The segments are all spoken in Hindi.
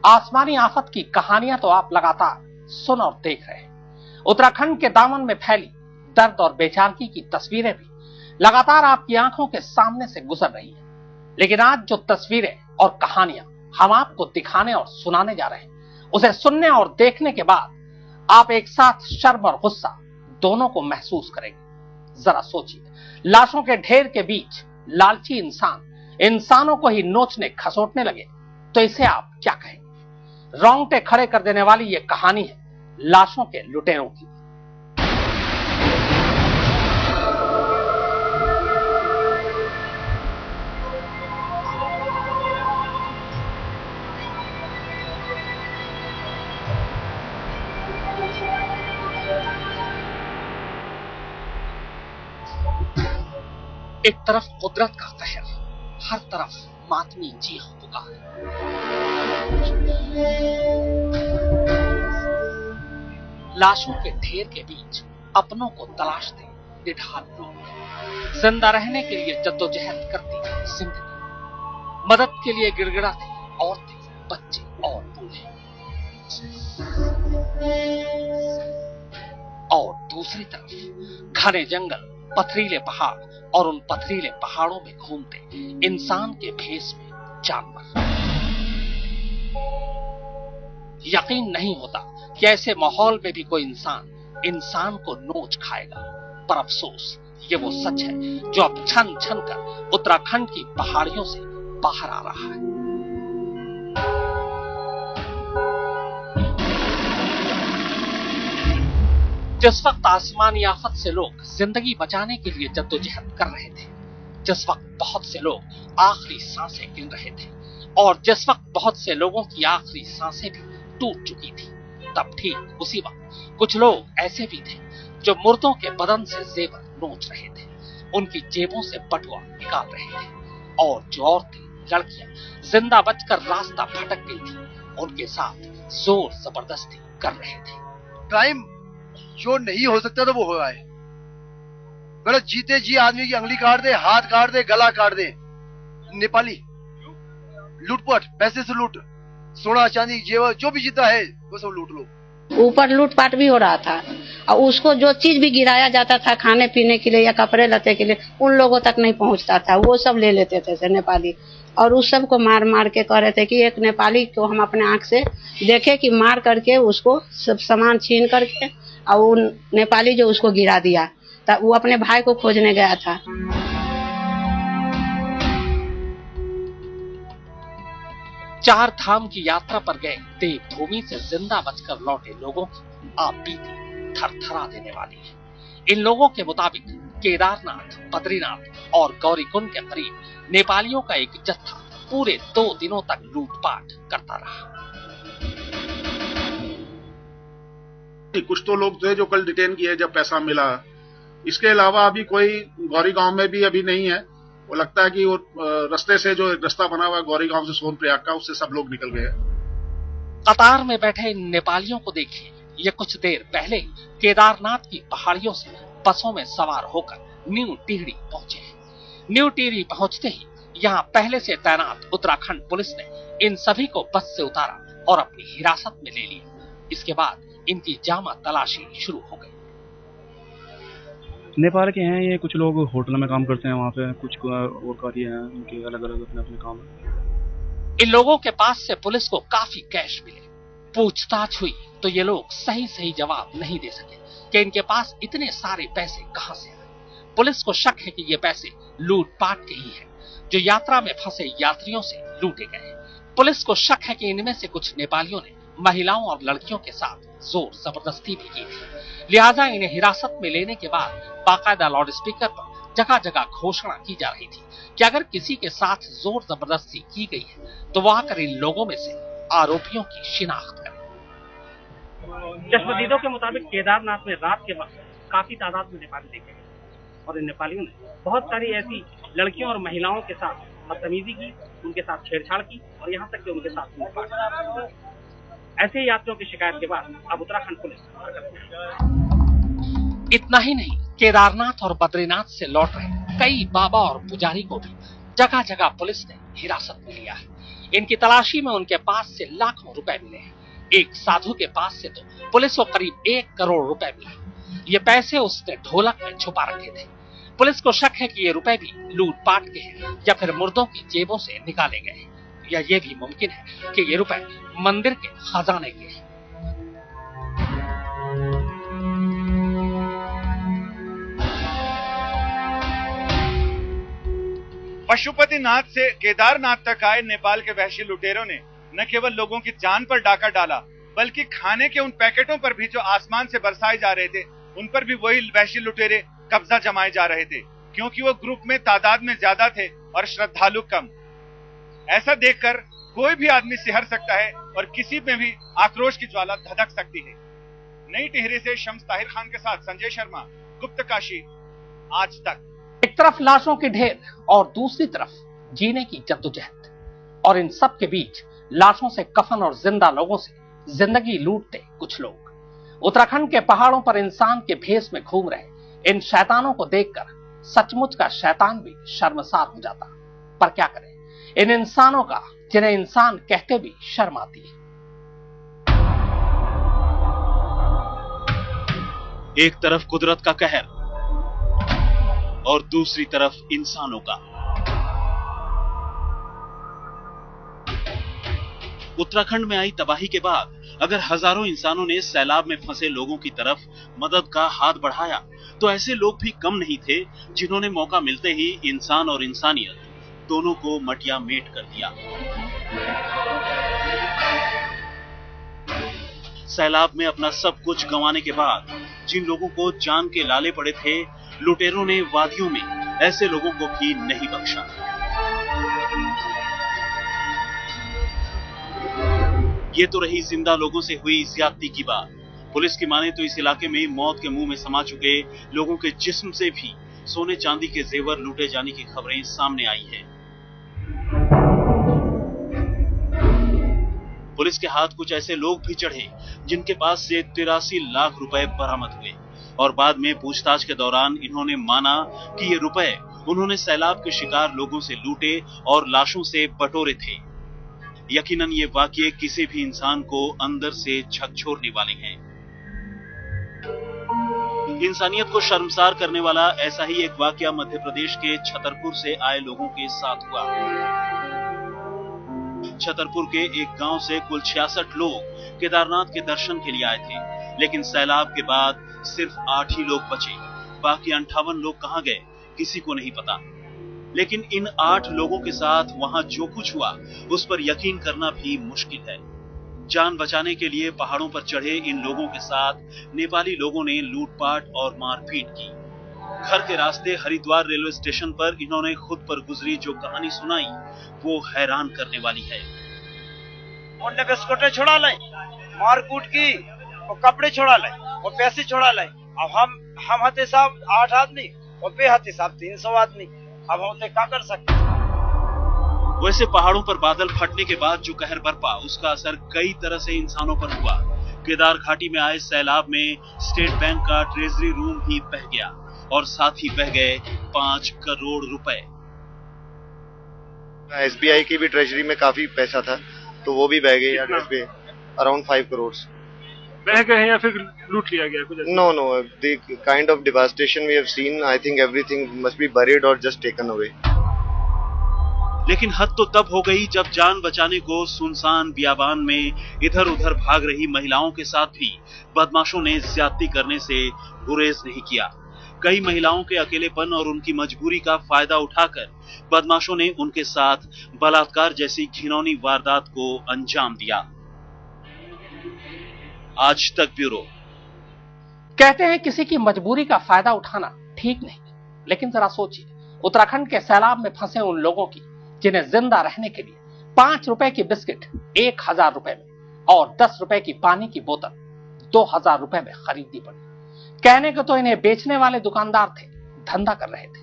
आसमानी आफत की कहानियां तो आप लगातार सुन और देख रहे हैं। उत्तराखंड के दामन में फैली दर्द और बेचारगी की तस्वीरें भी लगातार आपकी आंखों के सामने से गुजर रही हैं। लेकिन आज जो तस्वीरें और कहानियां हम आपको दिखाने और सुनाने जा रहे हैं, उसे सुनने और देखने के बाद आप एक साथ शर्म और गुस्सा दोनों को महसूस करेंगे। जरा सोचिए, लाशों के ढेर के बीच लालची इंसान इंसानों को ही नोचने खसोटने लगे तो इसे आप क्या कहेंगे? रोंगटे खड़े कर देने वाली यह कहानी है लाशों के लुटेरों की। एक तरफ कुदरत का कहर, हर तरफ मातमी चीख पुकार। लाशों के ढेर के बीच अपनों को तलाशते निढाल लोग, जिंदा रहने के लिए जद्दोजहद करती जिंदगी, मदद के लिए गिड़गिड़ाती औरतें, बच्चे और बूढ़े। और दूसरी तरफ घने जंगल, पथरीले पहाड़ और उन पथरीले पहाड़ों में घूमते इंसान के भेष में जानवर। यकीन नहीं होता कि ऐसे माहौल में भी कोई इंसान को नोच खाएगा, पर अफसोस ये वो सच है जो अब छन छन कर उत्तराखंड की पहाड़ियों से बाहर आ रहा है। जिस वक्त आसमानी आफत से लोग जिंदगी बचाने के लिए जद्दोजहद कर रहे थे, जिस वक्त बहुत से लोग आखिरी सांसें गिन रहे थे और जिस वक्त बहुत से लोगों की आखिरी सांसें भी टूट चुकी थी, तब ठीक उसी वक्त कुछ लोग ऐसे भी थे जो मुर्दों के बदन से जेवर नोच रहे थे, उनकी जेबों से बटुआ निकाल रहे थे और जो औरतें, लड़कियां जिंदा बचकर रास्ता भटक गई थी, उनके साथ जोर जबरदस्ती कर रहे थे। क्राइम जो नहीं हो सकता तो वो हो रहा है। गलत जीते जी आदमी की अंगली काट दे, हाथ काट दे, गला काट दे। नेपाली लूटपाट, पैसे से लूट, सोना चांदी जेवर जो भी जीता है वो सब लूट लो। ऊपर लूटपाट भी हो रहा था और उसको जो चीज भी गिराया जाता था खाने पीने के लिए या कपड़े लते के लिए, उन लोगों तक नहीं पहुंचता था, वो सब ले लेते थे नेपाली। और उस सब को मार मार के कह रहे थे कि एक नेपाली को हम अपने आंख से देखे कि मार करके उसको सब सामान छीन करके और वो नेपाली जो उसको गिरा दिया, तब वो अपने भाई को खोजने गया था। चार धाम की यात्रा पर गए देवभूमि से जिंदा बचकर लौटे लोगों की आप बीती थरथरा देने वाली है। इन लोगों के मुताबिक केदारनाथ, बद्रीनाथ और गौरीकुंड के करीब नेपालियों का एक जत्था पूरे 2 दिनों तक लूटपाट करता रहा। कुछ तो लोग थे जो कल डिटेन किए जब पैसा मिला। इसके अलावा अभी कोई गौरी गांव में भी अभी नहीं है। वो लगता है कि वो रास्ते से जो एक रास्ता बना हुआ है गौरी गांव से सोनप्रयाग का, उससे सब लोग निकल गए। कतार में बैठे इन नेपालियों को देखिए, ये कुछ देर पहले केदारनाथ की पहाड़ियों से बसों में सवार होकर न्यू टिहरी पहुंचे। न्यू टिहरी पहुंचते ही यहाँ पहले से तैनात उत्तराखंड पुलिस ने इन सभी को बस से उतारा और अपनी हिरासत में ले लिया। इसके बाद इनकी जामा तलाशी शुरू हो गई। नेपाल के हैं ये, कुछ लोग होटल में काम करते हैं वहाँ पे, कुछ और कार्य हैं उनके अलग अलग अपने अपने काम है। इन लोगों के पास से पुलिस को काफी कैश मिले। पूछताछ हुई तो ये लोग सही सही जवाब नहीं दे सके कि इनके पास इतने सारे पैसे कहां से आए। पुलिस को शक है कि ये पैसे लूटपाट के ही हैं, जो यात्रा में फंसे यात्रियों से लूटे गए। पुलिस को शक है कि इनमें से कुछ नेपालियों ने महिलाओं और लड़कियों के साथ जोर जबरदस्ती भी की थी। लिहाजा इन्हें हिरासत में लेने के बाद बाकायदा लाउड स्पीकर पर जगह जगह घोषणा की जा रही थी कि अगर किसी के साथ जोर जबरदस्ती की गई है तो वह आकर इन लोगों में से आरोपियों की शिनाख्त करें। चश्मदीदों के मुताबिक केदारनाथ में रात के वक्त काफी तादाद में नेपाली देखे गए और इन नेपालियों ने बहुत सारी ऐसी लड़कियों और महिलाओं के साथ बदतमीजी की, उनके साथ छेड़छाड़ की और यहाँ तक कि उनके साथ लूटपाट। ऐसे यात्रियों की शिकायत के बाद अब उत्तराखंड पुलिस इतना ही नहीं, केदारनाथ और बद्रीनाथ से लौट रहे कई बाबा और पुजारी को भी जगह जगह पुलिस ने हिरासत में लिया है। इनकी तलाशी में उनके पास से लाखों रुपए मिले हैं। एक साधु के पास से तो पुलिस को करीब 1 करोड़ रुपए मिले। ये पैसे उसने ढोलक में छुपा रखे थे। पुलिस को शक है कि ये रुपए भी लूटपाट के हैं या फिर मुर्दों की जेबों से निकाले गए, या ये भी मुमकिन है कि ये रुपए मंदिर के खजाने के हैं। पशुपतिनाथ से केदारनाथ तक आए नेपाल के वहशी लुटेरों ने न केवल लोगों की जान पर डाका डाला, बल्कि खाने के उन पैकेटों पर भी जो आसमान से बरसाए जा रहे थे, उन पर भी वही वहशी लुटेरे कब्जा जमाए जा रहे थे, क्योंकि वो ग्रुप में तादाद में ज्यादा थे और श्रद्धालु कम। ऐसा देखकर कोई भी आदमी सिहर सकता है और किसी में भी आक्रोश की ज्वाला धधक सकती है। नई टिहरी से शम्स ताहिर खान के साथ संजय शर्मा, गुप्तकाशी, आज तक। एक तरफ लाशों के ढेर और दूसरी तरफ जीने की जद्दोजहद, और इन सब के बीच लाशों से कफन और जिंदा लोगों से जिंदगी लूटते कुछ लोग। उत्तराखंड के पहाड़ों पर इंसान के भेष में घूम रहे इन शैतानों को देखकर सचमुच का शैतान भी शर्मसार हो जाता। पर क्या करें इन इंसानों का, जिन्हें इंसान कहते भी शर्म आती है। एक तरफ कुदरत का कहर और दूसरी तरफ इंसानों का। उत्तराखंड में आई तबाही के बाद अगर हजारों इंसानों ने सैलाब में फंसे लोगों की तरफ मदद का हाथ बढ़ाया, तो ऐसे लोग भी कम नहीं थे जिन्होंने मौका मिलते ही इंसान और इंसानियत दोनों को मटिया मेट कर दिया। सैलाब में अपना सब कुछ गंवाने के बाद जिन लोगों को जान के लाले पड़े थे, लुटेरों ने वादियों में ऐसे लोगों को भी नहीं बख्शा। ये तो रही जिंदा लोगों से हुई ज्यादती की बात। पुलिस की माने तो इस इलाके में मौत के मुंह में समा चुके लोगों के जिस्म से भी सोने चांदी के जेवर लूटे जाने की खबरें सामने आई है। पुलिस के हाथ कुछ ऐसे लोग भी चढ़े जिनके पास से 83 लाख रुपए बरामद हुए, और बाद में पूछताछ के दौरान इन्होंने माना कि ये रुपए उन्होंने सैलाब के शिकार लोगों से लूटे और लाशों से बटोरे थे। यकीनन ये वाकये किसी भी इंसान को अंदर से झकझोरने वाले हैं। इंसानियत को शर्मसार करने वाला ऐसा ही एक वाकया मध्य प्रदेश के छतरपुर से आए लोगों के साथ हुआ। छतरपुर के एक गांव से कुल 66 लोग केदारनाथ के दर्शन के लिए आए थे, लेकिन सैलाब के बाद सिर्फ 8 ही लोग बचे। बाकी 58 लोग कहां गए किसी को नहीं पता। लेकिन इन 8 लोगों के साथ वहां जो कुछ हुआ उस पर यकीन करना भी मुश्किल है। जान बचाने के लिए पहाड़ों पर चढ़े इन लोगों के साथ नेपाली लोगों ने लूटपाट और मारपीट की। घर के रास्ते हरिद्वार रेलवे स्टेशन पर इन्होंने खुद पर गुजरी जो कहानी सुनाई वो हैरान करने वाली है। उन्होंने बिस्कुटें छुड़ा लाई, मारकूट की, और कपड़े छुड़ा लाई और पैसे छुड़ा लाई। अब हम हते साहब 8 आदमी और बेहते साहब 300 आदमी। अब हम क्या कर सकते। वैसे पहाड़ों पर बादल फटने के बाद जो कहर बरपा उसका असर कई तरह से इंसानों पर हुआ। केदार घाटी में आए सैलाब में स्टेट बैंक का ट्रेजरी रूम ही बह गया और साथ ही बह गए 5 करोड़ रुपए। SBI की भी ट्रेजरी में काफी पैसा था तो वो भी बह गई। अराउंड 5 करोड़ बह गए या फिर लूट लिया गया कुछ? No, the kind of devastation we have seen, I think everything must be buried or just taken away. लेकिन हद तो तब हो गई जब जान बचाने को सुनसान बियाबान में इधर उधर भाग रही महिलाओं के साथ भी बदमाशों ने ज्यादती करने से गुरेज नहीं किया। कई महिलाओं के अकेलेपन और उनकी मजबूरी का फायदा उठाकर बदमाशों ने उनके साथ बलात्कार जैसी घिनौनी वारदात को अंजाम दिया। आज तक ब्यूरो। कहते हैं किसी की मजबूरी का फायदा उठाना ठीक नहीं, लेकिन जरा सोचिए उत्तराखंड के सैलाब में फंसे उन लोगों की जिन्हें जिंदा रहने के लिए 5 रुपए की बिस्किट 1000 रुपए में और 10 रुपए की पानी की बोतल 2000 रुपए में खरीदनी पड़ी। कहने को तो इन्हें बेचने वाले दुकानदार थे, धंधा कर रहे थे,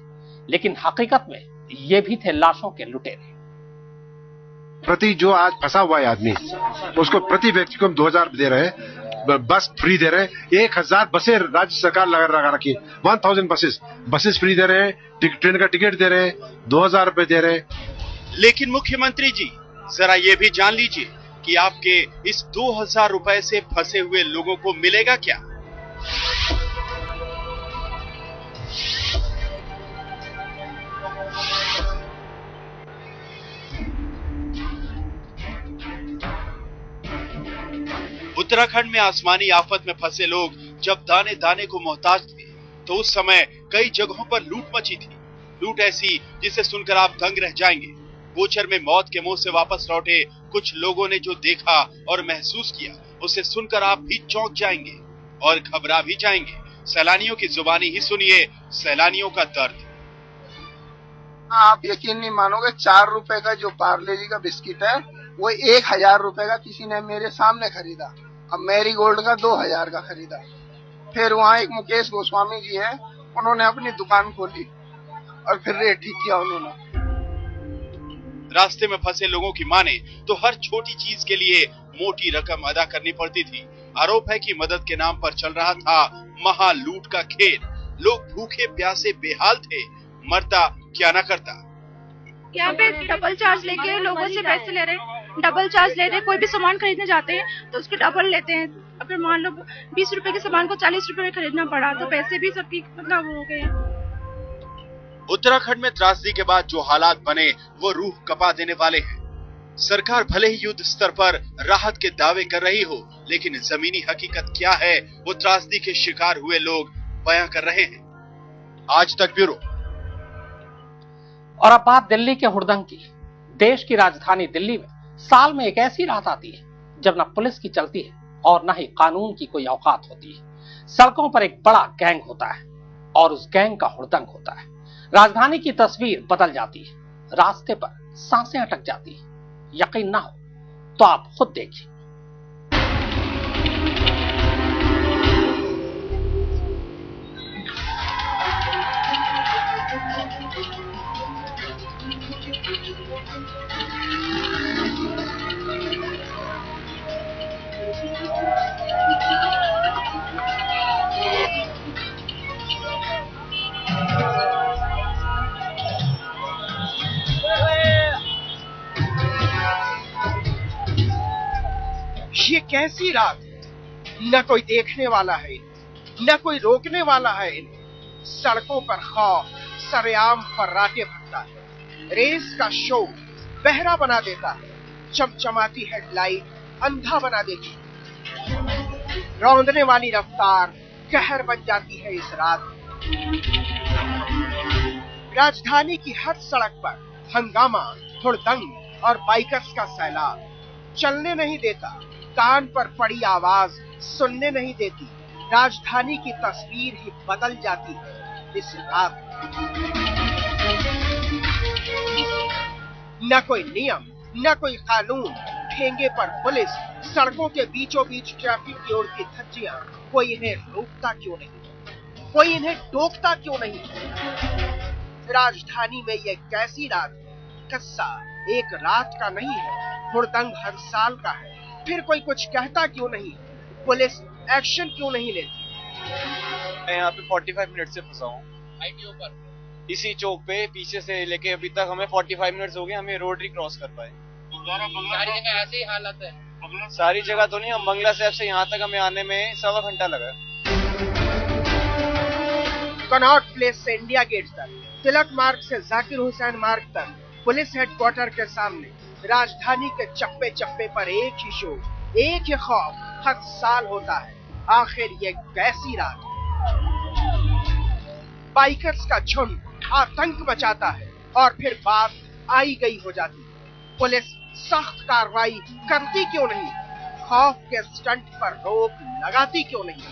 लेकिन हकीकत में ये भी थे लाशों के लुटेरे। प्रति जो आज फंसा हुआ है आदमी, उसको प्रति व्यक्ति को हम 2000 दे रहे हैं, बस फ्री दे रहे हैं। 1000 बसें राज्य सरकार लगा रखी, 1000 बसेस फ्री दे रहे हैं, ट्रेन का टिकट दे रहे हैं, 2000 रुपए दे रहे हैं। लेकिन मुख्यमंत्री जी जरा ये भी जान लीजिए कि आपके इस 2000 रुपए से फंसे हुए लोगों को मिलेगा क्या। उत्तराखंड में आसमानी आफत में फंसे लोग जब दाने दाने को मोहताज थे तो उस समय कई जगहों पर लूट मची थी। लूट ऐसी जिसे सुनकर आप दंग रह जाएंगे। गोचर में मौत के मुंह से वापस लौटे कुछ लोगों ने जो देखा और महसूस किया उसे सुनकर आप भी चौंक जाएंगे और घबरा भी जाएंगे। सैलानियों की जुबानी ही सुनिए सैलानियों का दर्द। आप यकीन नहीं मानोगे, 4 रुपए का जो पार्ले जी का बिस्किट है वो 1000 रुपए का किसी ने मेरे सामने खरीदा। अब मैरी गोल्ड का 2000 का खरीदा। फिर वहाँ एक मुकेश गोस्वामी जी है, उन्होंने अपनी दुकान खोली और फिर रेट ठीक किया उन्होंने। रास्ते में फंसे लोगों की माने तो हर छोटी चीज के लिए मोटी रकम अदा करनी पड़ती थी। आरोप है कि मदद के नाम पर चल रहा था महालूट का खेल। लोग भूखे प्यासे बेहाल थे, मरता क्या ना करता। यहाँ पे डबल चार्ज लेके लोगों से पैसे ले रहे हैं, डबल चार्ज ले रहे हैं। कोई भी सामान खरीदने जाते हैं तो उसके डबल लेते हैं। अगर मान लो 20 रुपए के सामान को 40 रुपए में खरीदना पड़ा तो पैसे भी सबकी मतलब हो गए। उत्तराखंड में त्रासदी के बाद जो हालात बने वो रूह कपा देने वाले हैं। सरकार भले ही युद्ध स्तर पर राहत के दावे कर रही हो, लेकिन जमीनी हकीकत क्या है वो त्रासदी के शिकार हुए लोग बयां कर रहे हैं। आज तक ब्यूरो। और अब बात दिल्ली के हुड़दंग की। देश की राजधानी दिल्ली में साल में एक ऐसी रात आती है जब न पुलिस की चलती है और न ही कानून की कोई औकात होती है। सड़कों पर एक बड़ा गैंग होता है और उस गैंग का हुड़दंग होता है। राजधानी की तस्वीर बदल जाती है, रास्ते पर सांसें अटक जाती है। यकीन ना हो तो आप खुद देखिए। ये कैसी रात है, न कोई देखने वाला है न कोई रोकने वाला है। सड़कों पर खौफ सरेआम फर्राटे भरता है। रेस का शो बहरा बना देता है, चमचमाती हेडलाइट अंधा बना देती है। रौंदने वाली रफ्तार कहर बन जाती है इस रात। राजधानी की हर सड़क पर हंगामा, हुड़दंग और बाइकर्स का सैलाब। चलने नहीं देता, कान पर पड़ी आवाज सुनने नहीं देती। राजधानी की तस्वीर ही बदल जाती है इस रात। न कोई नियम न कोई कानून, ठेंगे पर पुलिस, सड़कों के बीचों बीच ट्रैफिक की ओर की धज्जियां। कोई इन्हें रोकता क्यों नहीं, कोई इन्हें टोकता क्यों नहीं। राजधानी में ये कैसी रात है। किस्सा एक रात का नहीं है, हुड़दंग हर साल का है। फिर कोई कुछ कहता क्यों नहीं, पुलिस एक्शन क्यों नहीं लेती। मैं यहाँ पे 45 मिनट से फंसा हूँ आईटीओ पर। इसी चौक पे पीछे से लेके अभी तक हमें 45 मिनट हो गए, हमें रोड ही क्रॉस कर पाए। सारी जगह ऐसे ही हालत है। सारी जगह तो नहीं, हम बंगला साहब से यहाँ तक हमें आने में 1.25 घंटा लगा। कनॉट प्लेस से इंडिया गेट तक, तिलक मार्ग से जाकिर हुसैन मार्ग तक, पुलिस हेडक्वार्टर के सामने, राजधानी के चप्पे चप्पे पर एक ही शोर, एक ही खौफ हर साल होता है। आखिर ये कैसी रात। बाइकर्स का झुंड आतंक मचाता है और फिर बात आई गई हो जाती है। पुलिस सख्त कार्रवाई करती क्यों नहीं, खौफ के स्टंट पर रोक लगाती क्यों नहीं।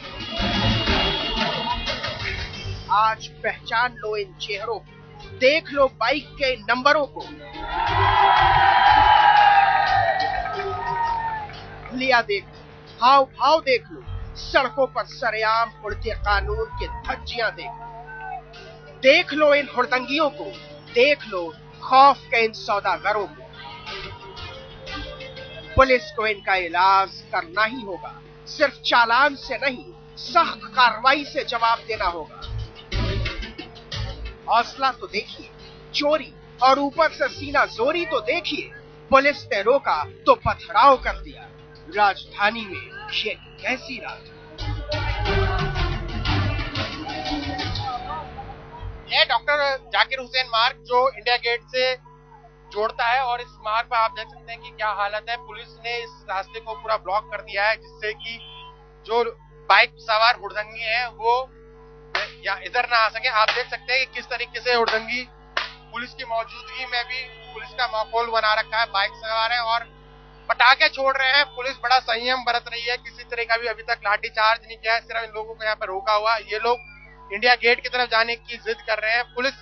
आज पहचान लो इन चेहरों को, देख लो बाइक के नंबरों को। लिया देख लो, हाव भाव देख लो, सड़कों पर सरेआम उड़ते कानून के धज्जियां देख लो इन हुड़दंगियों को, देख लो खौफ के इन सौदागरों को। पुलिस को इनका इलाज करना ही होगा, सिर्फ चालान से नहीं, सख्त कार्रवाई से जवाब देना होगा। हौसला तो देखिए, चोरी और ऊपर से सीना जोरी तो देखिए। पुलिस ने रोका तो पथराव कर दिया। राजधानी में ये कैसी रात। ये डॉक्टर जाकिर हुसैन मार्ग जो इंडिया गेट से जोड़ता है और इस मार्ग पर आप देख सकते हैं कि क्या हालत है। पुलिस ने इस रास्ते को पूरा ब्लॉक कर दिया है, जिससे कि जो बाइक सवार हुड़दंगी है वो या इधर ना आ सके। आप देख सकते हैं कि किस तरीके से हुड़दंगी पुलिस की मौजूदगी में भी पुलिस का माहौल बना रखा है। बाइक सवार है और पटाखे छोड़ रहे हैं। पुलिस बड़ा संयम बरत रही है, किसी तरह का भी अभी तक लाठी चार्ज नहीं किया है। सिर्फ इन लोगों को यहाँ पर रोका हुआ। ये लोग इंडिया गेट की तरफ जाने की जिद कर रहे हैं। पुलिस